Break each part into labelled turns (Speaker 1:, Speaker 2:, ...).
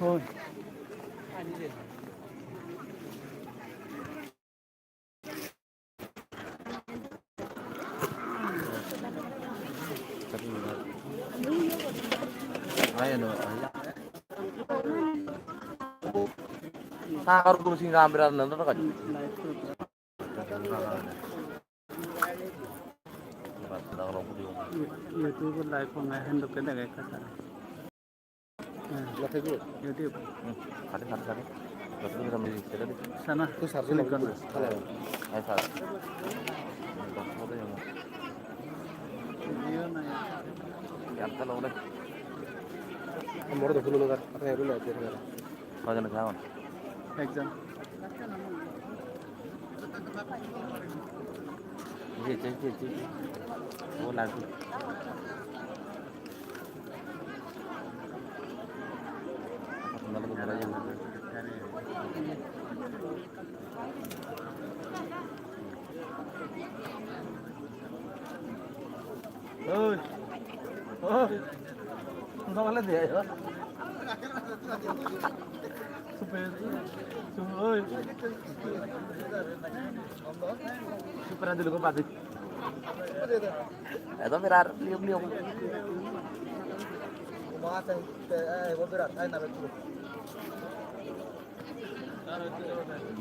Speaker 1: thôi
Speaker 2: Sakar kursi ngambil nonton kan?
Speaker 1: YouTube live को मैं hand पे लगा करता YouTube
Speaker 2: Ada satu. Betul kita milih sekali.
Speaker 1: sana
Speaker 3: itu sarjana
Speaker 1: click करना
Speaker 2: Ayo satu. Foto yang
Speaker 1: video ना
Speaker 2: yang kalau udah
Speaker 3: nomor 20 nomor apa yang dulu aja nomor
Speaker 2: kau jangan kawan.
Speaker 1: exam
Speaker 2: Ji. Oh lagu. Apa lagu ada yang
Speaker 1: ôi ôi không sao lên gì vậy Sung ơi super dulu kau pasti
Speaker 2: Itu mirar lium.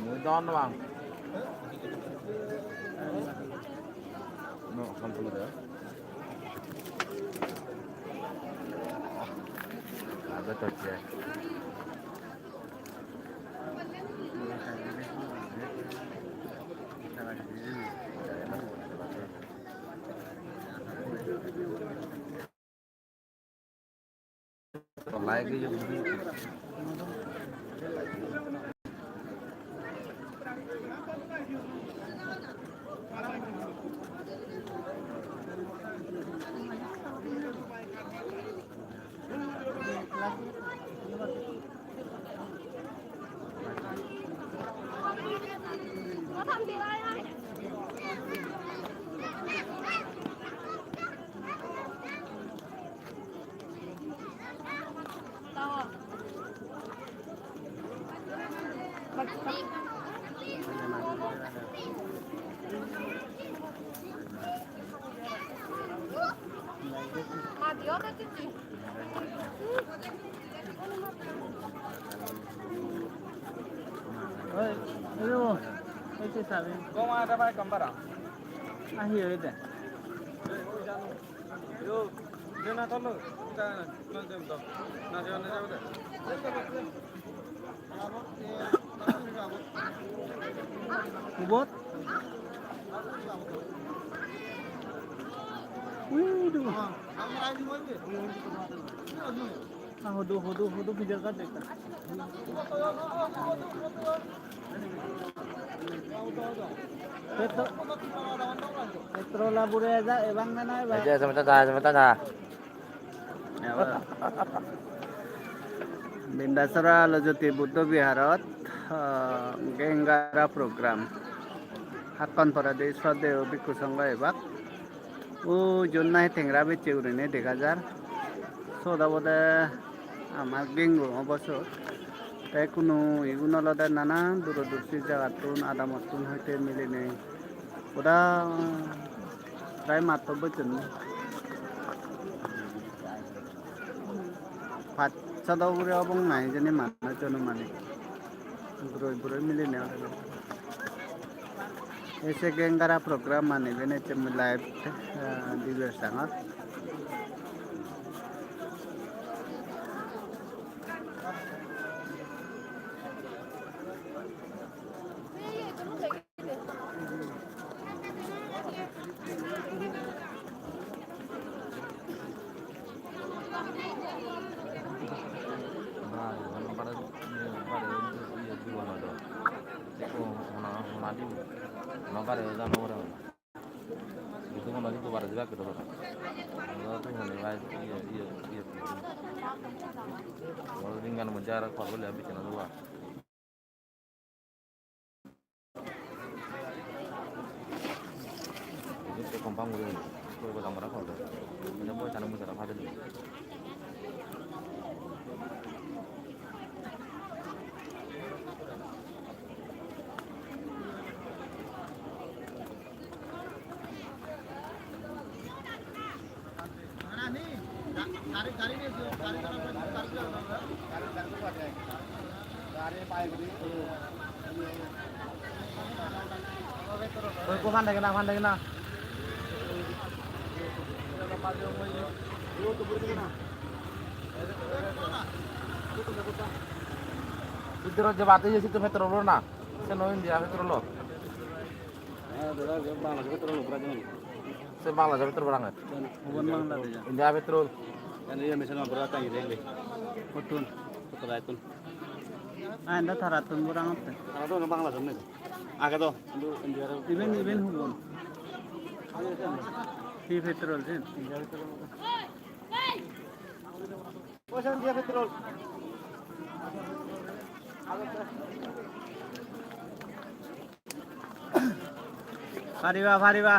Speaker 2: Mudah bang. No, kamu dah. Ada tu je. Lagi yang
Speaker 1: ôi ayo ôi chị sao vậy
Speaker 3: kau ada apa gambar
Speaker 1: ah hiểu đấy
Speaker 3: yo jangan tahu kita nanti untuk nanti
Speaker 1: Kubot wih duh hodo kejar kan dekta petrol labure aja ebang mana ebang
Speaker 2: aja sebentar.
Speaker 1: Bindasara Lojoti Buddha Viharat Gengara program Hakon Paradise Swadeo Bhikkhu Sangha ebak ও জন্নাই টেংরা বেচে উড়েনে দেখা যার সদা বোধে আমার গেঙ্গো অবশ্য তাই কোনো ইগুন আলাদা নানা দূরদর্শী জায়গাতুন আদামতুন হইতে মিলে নেই ওরা প্রায় মাত্র বচন পাঁচ সাদা উড়ে এবং নাই জানি মানুষ জন মানে বুড়োই মিলে নেওয়া ऐसे गेंगारा प्रोग्राम माने बेने चम लाइव दिव्य संगत
Speaker 2: No para eso no para. Itu kan lagi tuh para juga gitu kan. Kalau tuh mana iya. Kalau tinggal menjar kalau boleh habis channel dua. Itu kompang gue ini. Gue bakal merah kalau. Ada boleh channel menjar apa dulu.
Speaker 3: Kau pandai kena.
Speaker 2: Itu roja batu ya situ petrol lo na. Senoin dia petrol lo. Sebangla jadi petrol banget.
Speaker 1: Hubun Bangla dia.
Speaker 2: India petrol.
Speaker 3: Kan iya misalnya berat yang gede.
Speaker 1: Hutun.
Speaker 3: Betul itu.
Speaker 1: Anda tharatun burang apa?
Speaker 3: Kalau tuh gampang lah sebenarnya. Agak tuh, untuk India.
Speaker 1: Even hubun. Di petrol sih.
Speaker 3: Oh, saya dia petrol.
Speaker 1: Pariba.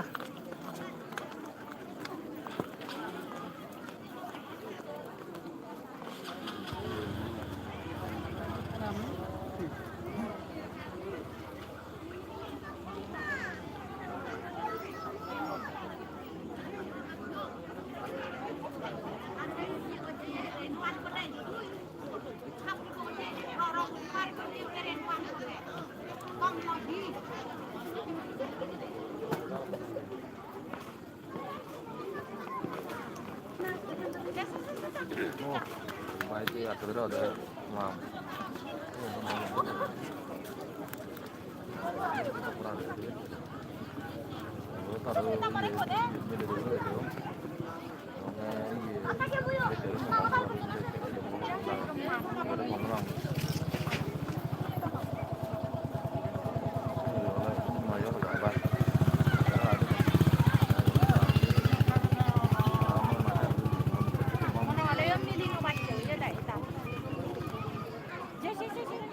Speaker 2: Oh, baik ya terus ada mam.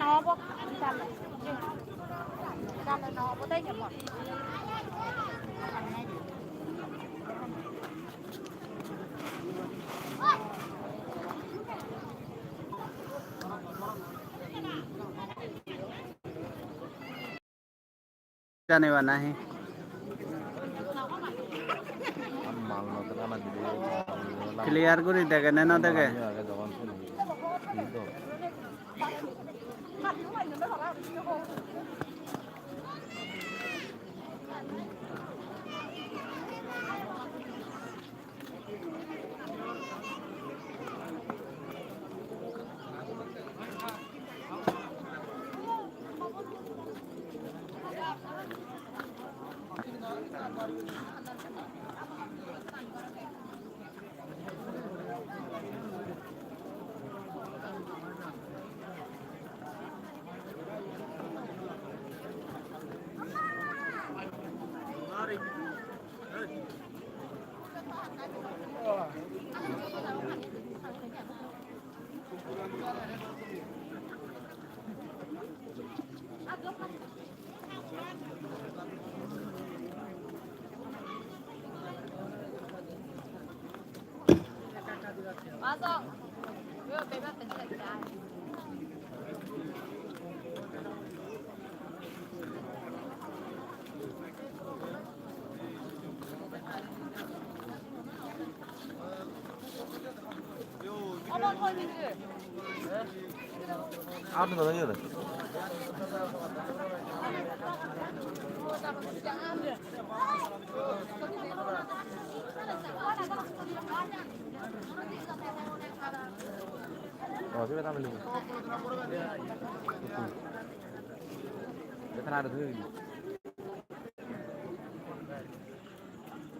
Speaker 4: nó bốc ra là nó có tay nhầm một
Speaker 1: जाने वाला है clear करी देखे ना देखे
Speaker 4: 맞아. 왜 내가 괜찮냐? 어머 선이들.
Speaker 2: Out nó như rồi. Kita tahu dulu. Kita ada dulu.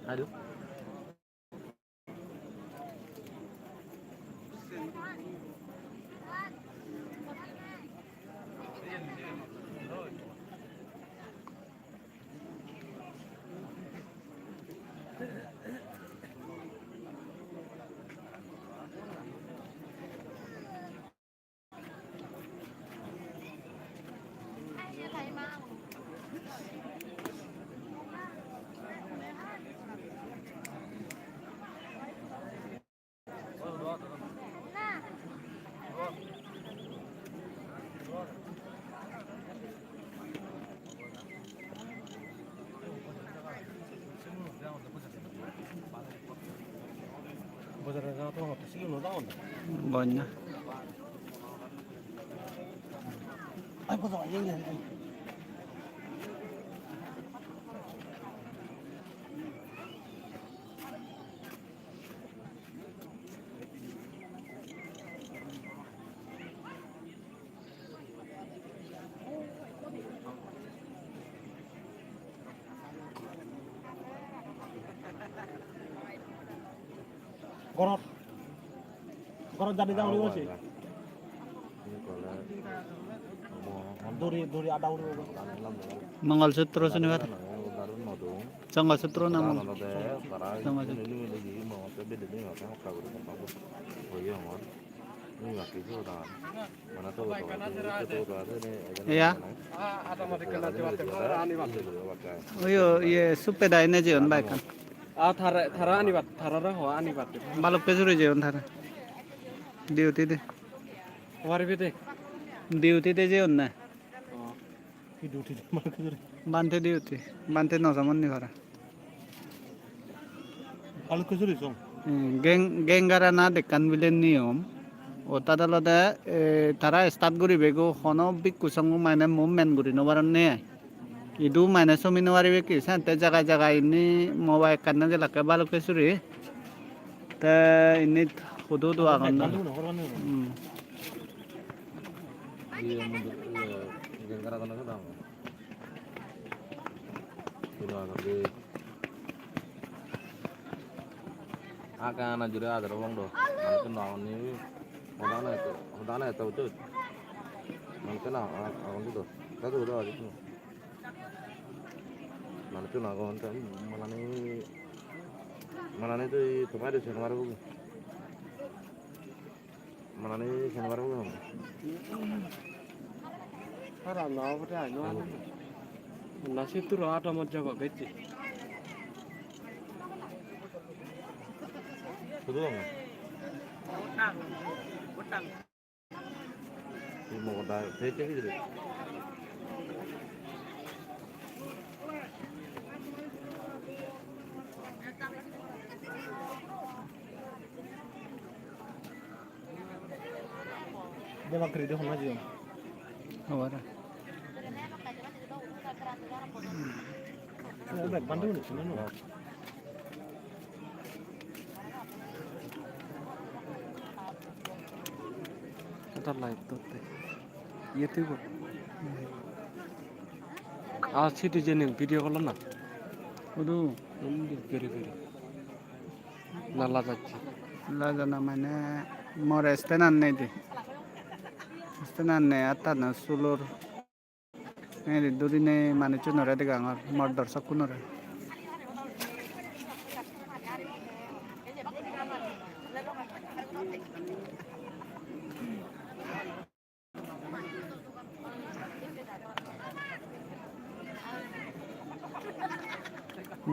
Speaker 2: Aduh.
Speaker 3: বাজারে যাওয়া তো হতে ছিল না দাও না
Speaker 1: বন্যা
Speaker 3: আই বাজার আই গেল গরত গরত জানি যাও নি বসে দড়ি আডা উড়ে
Speaker 1: মঙ্গলসূত্র শনিবার সংঘসূত্র নাম ya oyo ye supeda ine jeon bai kan
Speaker 3: thara anibat thara ra ho anibat
Speaker 1: balok pejure jeon thara duty de
Speaker 3: wari bete
Speaker 1: duty de jeon na
Speaker 3: কি ডিউটি মানে কি
Speaker 1: bante duty bante no samon ni khara
Speaker 3: আলু kachori song
Speaker 1: gengara na dekan bilen niyom otadalode tara start guri bego hono bikkusang mane movement guri no baranne idu mane somino wari beki sante jaga jaga ini mobile kanna je lakke balok pesuri ta ini hudu do agon na
Speaker 2: Dia mundur gengkara tanah sedang. Sudah ngerti. Akan aja ada orang doh. Nanti naon ini, hodana itu tuh. Nanti nah, akan itu. Kata udah ada itu. Nanti nah akan mana nih tuh kemarin senior baru. Mana nih senior baru.
Speaker 3: 사람 나와보자 나 시트로 하다 못 잡아겠지
Speaker 2: Betul nggak? Ini mau ada PC gitu.
Speaker 3: dia mak kerja sama aja
Speaker 1: awara
Speaker 3: ada Bandung nih sini no kita live tuh iya tuh kok situ jening video kalau na
Speaker 1: hudu
Speaker 3: ini geri nala যাচ্ছে
Speaker 1: la jana mane more stenan nei de stenan ne ata na sulur এই দুদিনে মানে চুনরে দিকে আমার মর দর্শক কুনরে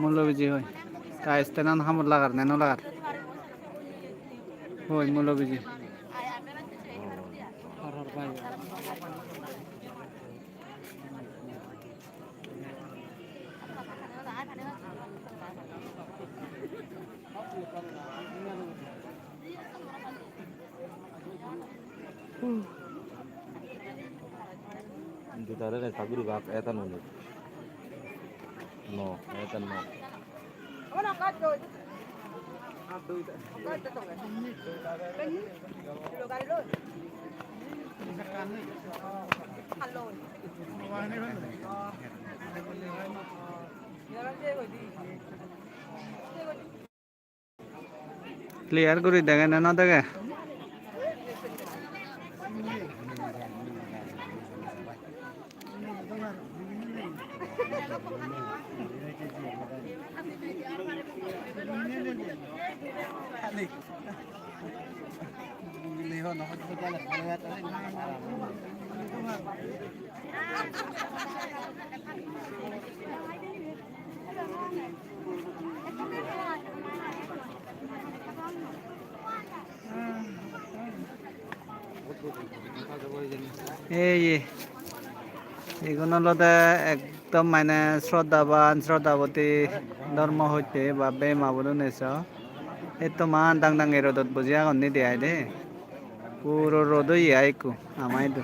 Speaker 1: মূল্যবীজি হয় তা স্তেনান হামর লাগার নেন লাগার হয় মূল্যবীজি
Speaker 3: harar bay
Speaker 2: Itu tadi nih kabur bak etan unik. No, etan no.
Speaker 1: Clear করে দেখেন না দেখে এগুলো হলো একদম মানে শ্রদ্ধাবান শ্রদ্ধাবতী ধর্ম হইতে বা বেমা বলুন এসব Ito man dang erodot bujia kon ni dia de. Puro rodo iya iku amai do.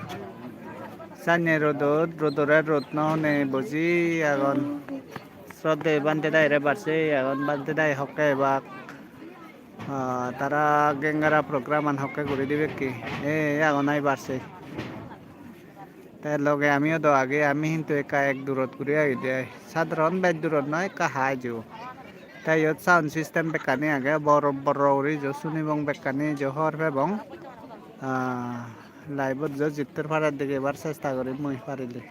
Speaker 1: Sanye rodore rod no ne buji agon. Sode bante dai re barse agon bante dai hokke bak. তারা গেঙ্গারা programme আন হকে করে দিবে কি আগুনাই বাড়ছে তাই লগে আমিও তো আগে আমি কিন্তু একা এক দূরত করে আগে দেয় সাধারণ বেদ দূরত নয় কাহাই যাও তাই ইয়ত সাউন্ড সিস্টেম বেকানি আগে বড় বড় উড়ি যে শুনিবং বেকানি জহর এবং লাইভত যে জিতর পারার দিকে এবার চেষ্টা করি মই পারিলে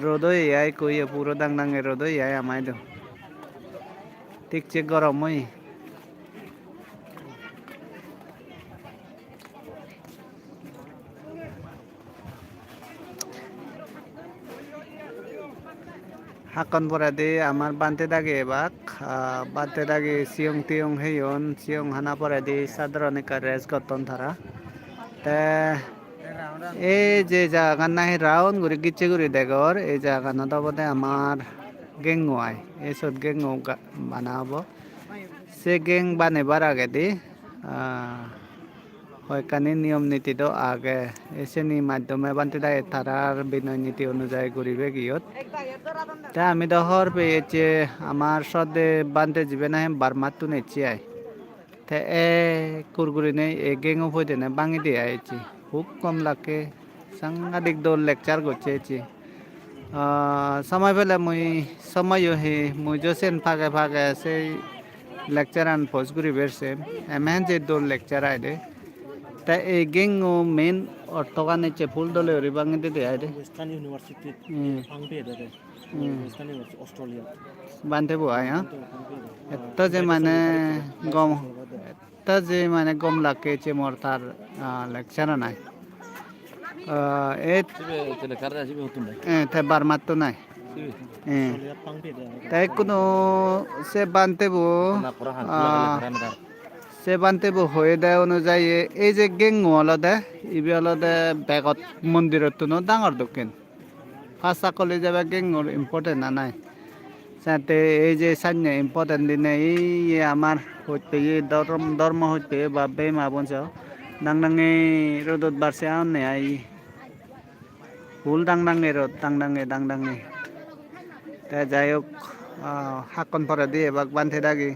Speaker 1: রোদই আই কই পুরো দাং রোদই আই আমাই দো ঠিক চেক গরম মই হাকন পরা দে আমার বানতে দাগে বাক বানতে দাগে সিয়ং টিয়ং হেয়ন সিয়ং হানা পরা দে সাধারণ একটা রেস গতন তারা তে এই যে জায়গা নাই রাউন্ড করে গিচ্ছে করে দেখর এই জায়গা না তবে আমার গেঙ্গো আয় এসব গেঙ্গো বানাবো সে গেং বানাবার আগে দি হয়কানি নিয়ম নীতি তো আগে এসেনি মাধ্যমে বানতে দেয় তারার বিনয় নীতি অনুযায়ী করিবে গিয়ত তা আমি তো হর পেয়েছি আমার সদে বানতে যাবে না বারমাতু নেছি আয় তে এ কুরকুরি নেই এ গেঙ্গো হইতে না বাঙি দিয়ে আইছি খুব কম লাগে সাংঘাতিক দৌড় লেকচার করছে সময় পেলে মুই সময় হি মুই যেন ফাঁকে ফাঁকে সেই লেকচার আন পোস্ট করি বেরছে এমন যে দৌড় লেকচার আইদে তা এই গেঙ্গো মেন অর্থকা নিচ্ছে ফুল দলে ওরি বাঙি দিতে আইদে
Speaker 3: ওয়েস্টার্ন ইউনিভার্সিটি আংপে দেবে ওয়েস্টার্ন ইউনিভার্সিটি অস্ট্রেলিয়া
Speaker 1: বানতে বয় হ্যাঁ এত যে মানে গম এত যে মানে গম লাগে মোর তার লেকচার নাই বার মাত্র নাই তাই কোনো সে বানতে হয়ে দেয় অনুযায়ী এই যে গেঙ্গু আলাদা ইবি আলাদা বেগত মন্দিরত ডাঙর দক্ষিণ ফার্স্ট চাকলি যাবে গেঙ্গুর ইম্পর্টেন্ট না নাই যাতে এই যে সান্য ইম্পর্টেন্ট দিনে এই আমার হইতে ধর্ম হইতে বা বে মা বঞ্চ দাংদাঙে রোদত বাড়ছে আনে আই ফুল দাংদাঙে রোদ দাংদাঙে তা যাই হোক হাকন পরে দিয়ে এবার বান্ধে দাগি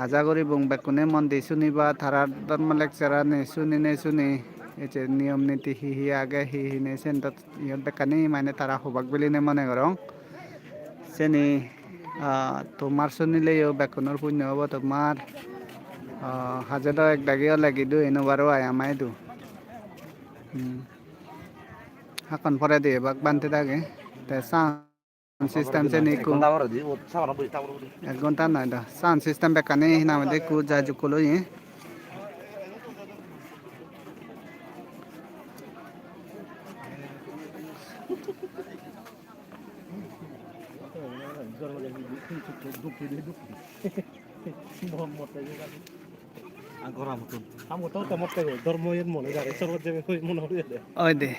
Speaker 1: হাজা করি বুং বেকুনে মন্দির শুনিবা তারার ধর্ম লেকচার নে শুনি এই যে নিয়ম নীতি হি আগে হি নে সেন্টার ইয়ত বেকানি মানে তারা হবাক বলি নে মনে করং সেনি তোমার শুনিলেও বেকুনের পুণ্য হব তোমার হাজারও এক দাগিও লাগি দু এনোবারও আয় আমায় দু হাকন পরে দিয়ে বাক বানতে দাগে তে সাউন্ড সিস্টেম সে নিকু এক ঘন্টা নয় দা সাউন্ড সিস্টেম বেকানে নাম দে কু যা জুকুলো ই ওই দে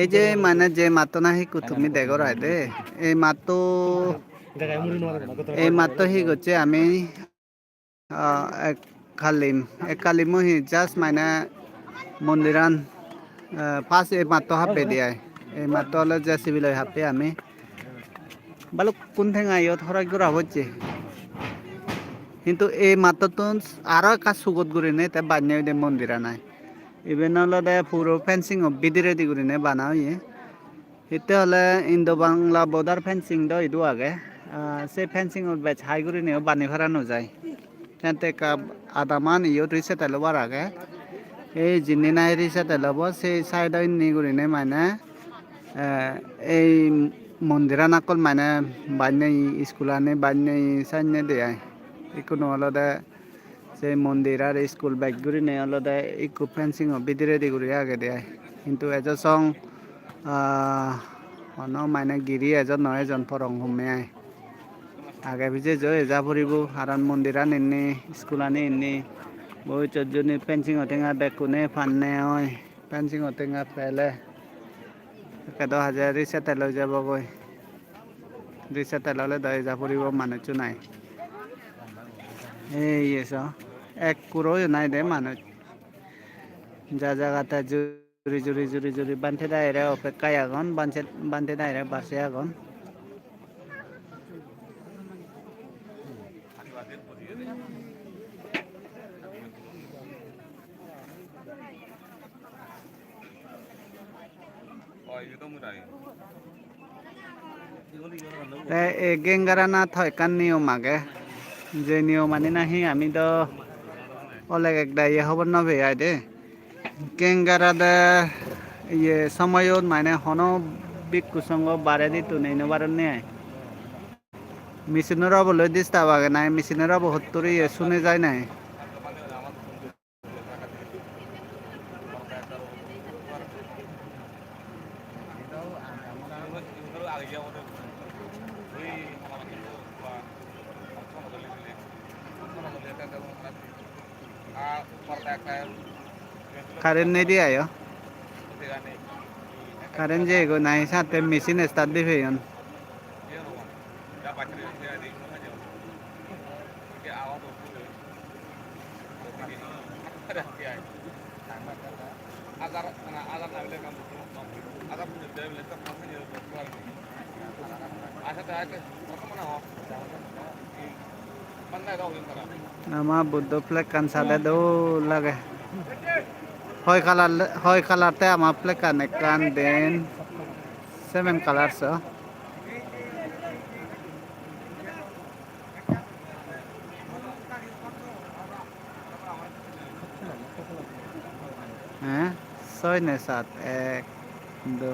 Speaker 1: এই যে মানে যে মাতো নাহি তুমি দেখো রায় দে এই মাতো হি গছে আমি কালিম হি জাস্ট মানে মন্দিরান ফার্স্ট এই মাতো হাপে দিয়ে এই মাতো হলে যে সিভিল হাপে আমি বালুক কোন ঠেঙা ইয়ত হরাই গুড়া হচ্ছে কিন্তু এই মাত্রতো আরো কাজ সুগত করে নেই তা বান্যাই দে মন্দিরা নাই ইভেন হলে পুরো ফেন্সিং বিদিরে দি করে নে বানাও ইয়ে এতে হলে ইন্দো বাংলা বর্ডার ফেন্সিং দ ইদু আগে সে ফেন্সিং বেচ হাই করে নিও বানি ফেরানো যায় তেনতে আদামান ইয়ত রিসে তেলবার আগে এই জিনি নাই রিসে তেলব সেই সাইড নি করে নে মানে এই মন্দিরা নাকল মানে বান্যাই স্কুলানে বান্যাই সাইনে দেয় ইকুনো আলাদা সেই মন্দির আর স্কুল ব্যাগগুলি নেই আলাদা ইকু ফেন্সিং বিদিরে দি ঘুরে আগে দেয় কিন্তু এজন সং মানে গিরি এজন নয় এজন ফরং হুমে আয় আগে ভিজে যা এজা ফুরিব হারান মন্দিরা নিনি স্কুলানি ইনি বই চোদ্দনি ফেন্সিং টেঙা বেকুনে ফান্নে হয় ফেন্সিং টেঙা ফেলে একেদো হাজাৰ ৰিক্সাতে লৈ যাবগৈ ৰিক্সাতে ল'লে 10,000 পৰিব মানুহটো নাই এই আছে এক কুৰৈ নাই দে মানুহ যা জায়গাতে জুৰি বান্ধে দাইৰে অপেক্ষায় আগুন বান্ধে দাইৰে বাসে আগুন গেংগারা না থয়কান নিয়ম আগে যে নিয়ম মানি নাহি আমি তো অলেগ একটা ইয়ে খবর নবে আই দে গেংগারা দে ইয়ে সময়ত মানে হনো বিক কুসঙ্গ বারে দি তুনেইনো বারণ নে মেশিনের অবলয় ডিস্টার্ব আগে নাই মেশিনের অব হত্তর ইয়ে শুনে যায় নাই কারেন্ট নেই দিয়ে আয় কারেন্ট যে এগো নাই সাথে মেশিন স্টার্ট দি ফেয়ন আমার বুদ্ধ ফ্লেগ কান সাদে দো লাগে হয় কালারতে আমার ফ্লেগ কান কান দেন 7 কালারস হ্যাঁ 6 না 7 1 2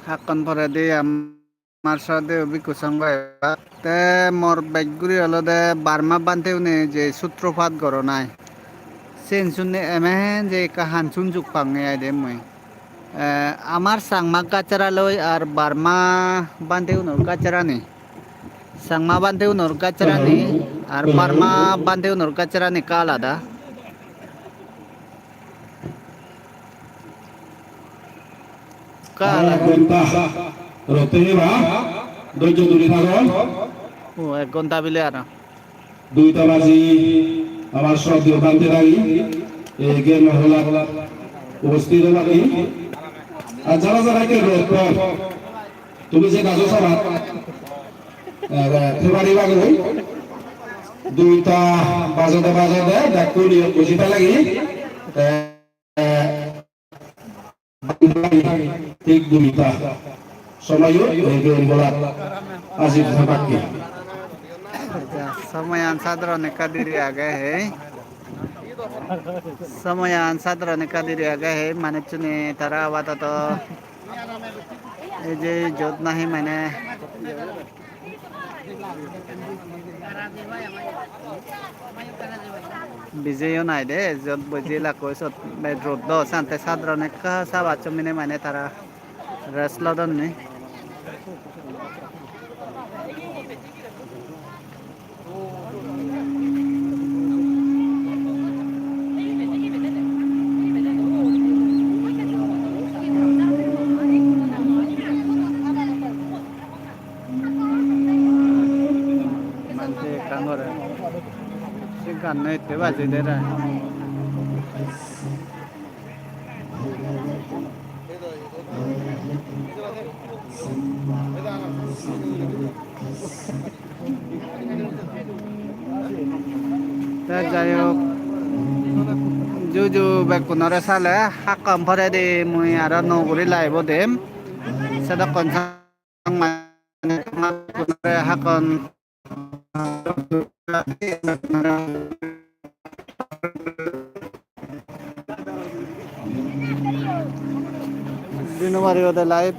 Speaker 1: হাকন পরে দি আমার সাথে অভিকুসঙ্গ তে মোর বাইকগুড়ি হলো দে বার্মা বান্ধেও নে যে সূত্রপাত গর নাই চেন শুনে এমেন যে কাহান চুন যুগ পাঙে আই দে মই আমার সাংমা কাচারা লই আর বার্মা বান্ধেও নর কাচারা নি সাংমা বান্ধেও নর কাচারা নি আর বার্মা বান্ধেও নর কাচারা নি কা আলাদা কা আলাদা
Speaker 5: ধৈর্য ধরে থাকুন
Speaker 1: ও 1 ঘন্টা বিলে আর
Speaker 5: 2টা বাজি আমার শব্দ বানতে লাগি এই গেম হলা উপস্থিত লাগি আর যারা যারা কে তুমি যে গাজো সারা ফেব্রুয়ারি বাগে 2টা বাজাতে দেখো নিয়ে বুঝিতে লাগি ঠিক 2টা সময়ও এই গেম বলা আজিব থাকি
Speaker 1: Samayan sadron kadiri aga he Samayan sadron kadiri aga he mane chune tara awata to এই যে জোত নাহি মানে বিজয়ও নাই দে যত বুজিলা কৈছত রোদ দ শান্তে সাদরনে কা সাবা চমিনে মানে তারা রেসলদন নে Kan này thế bà gì đấy rồi thế যাই হোক জুজু বেকুনরে সালে হাকাম ভরে দি মুই আর নগরি লাইব দেম সেটা কোন মানে বেকুনরে হাকন দিনবারি ওদের লাইভ